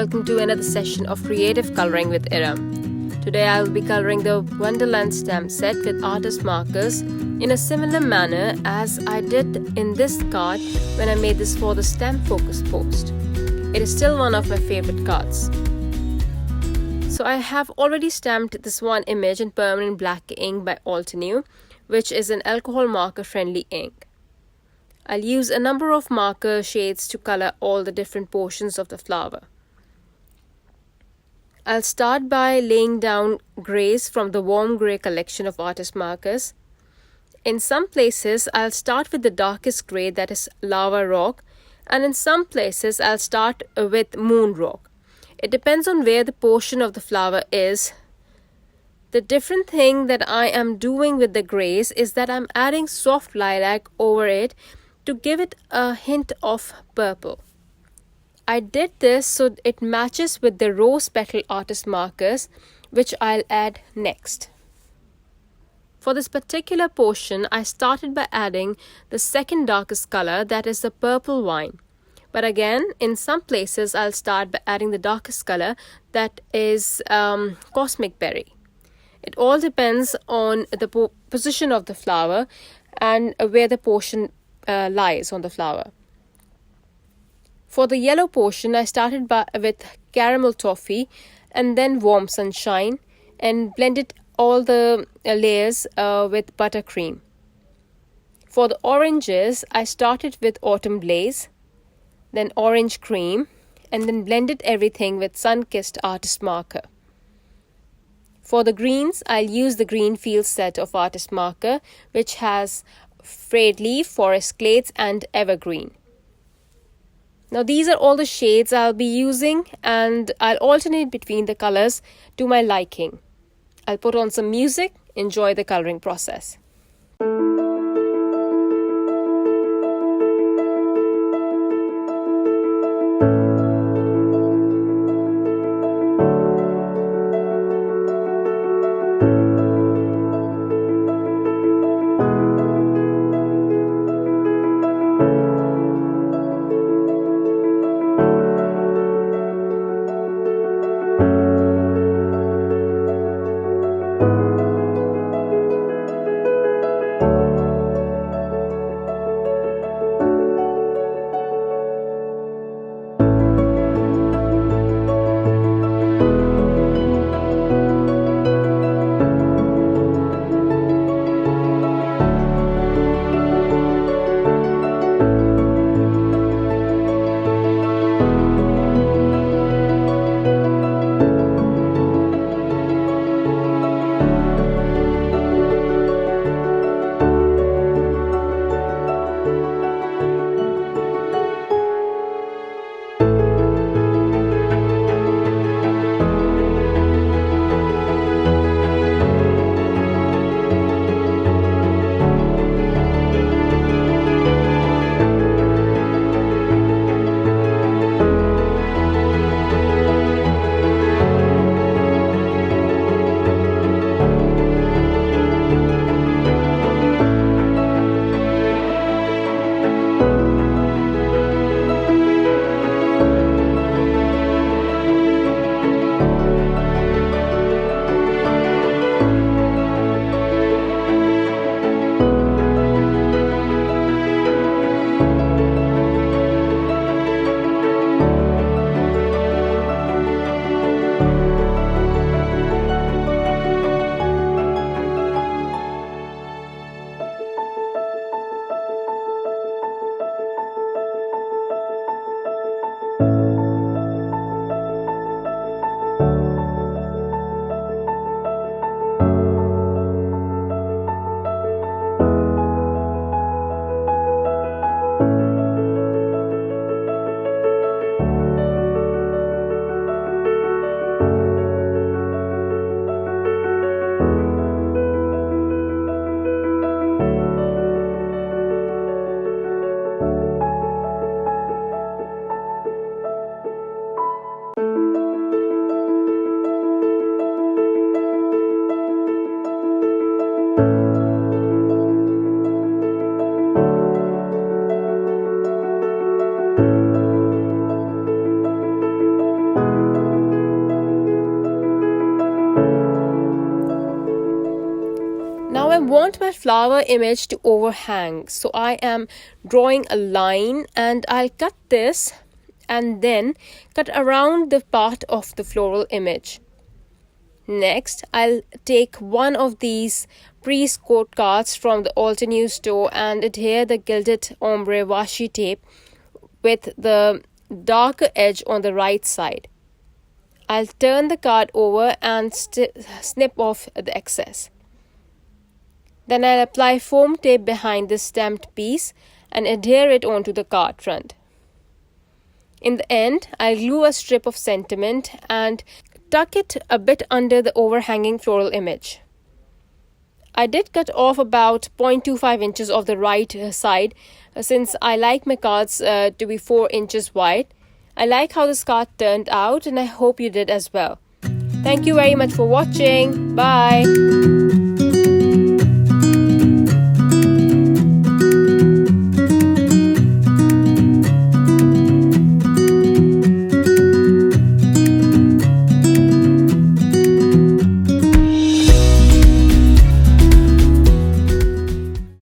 welcome to another session of creative coloring with Erum. Today I will be coloring the Wonderland Stamp Set with artist markers in a similar manner as I did in this card when I made this for the stamp focus post. It is still one of my favorite cards. So I have already stamped this one image in permanent black ink by Altenew, which is an alcohol marker friendly ink. I'll use a number of marker shades to color all the different portions of the flower. I'll start by laying down grays from the warm gray collection of artist markers. In some places, I'll start with the darkest gray, that is lava rock, and in some places, I'll start with moon rock. It depends on where the portion of the flower is. The different thing that I am doing with the grays is that I'm adding soft lilac over it to give it a hint of purple. I did this so it matches with the rose petal artist markers, which I'll add next. For this particular portion, I started by adding the second darkest color, that is the purple wine. But again, in some places, I'll start by adding the darkest color, that is cosmic berry. It all depends on the position of the flower and where the portion lies on the flower. For the yellow portion, I started with caramel toffee and then warm sunshine and blended all the layers with buttercream. For the oranges, I started with autumn blaze, then orange cream, and then blended everything with sun-kissed artist marker. For the greens, I'll use the green field set of artist marker, which has frayed leaf, forest glades, and evergreen. Now these are all the shades I'll be using, and I'll alternate between the colors to my liking. I'll put on some music, enjoy the coloring process. flower image to overhang. So I am drawing a line and I'll cut this and then cut around the part of the floral image. Next, I'll take one of these pre-scored cards from the Altenew store and adhere the Gilded Ombre Washi tape with the darker edge on the right side. I'll turn the card over and snip off the excess. Then I'll apply foam tape behind the stamped piece and adhere it onto the card front. In the end, I'll glue a strip of sentiment and tuck it a bit under the overhanging floral image. I did cut off about 0.25 inches of the right side since I like my cards to be 4 inches wide. I like how this card turned out and I hope you did as well. Thank you very much for watching. Bye.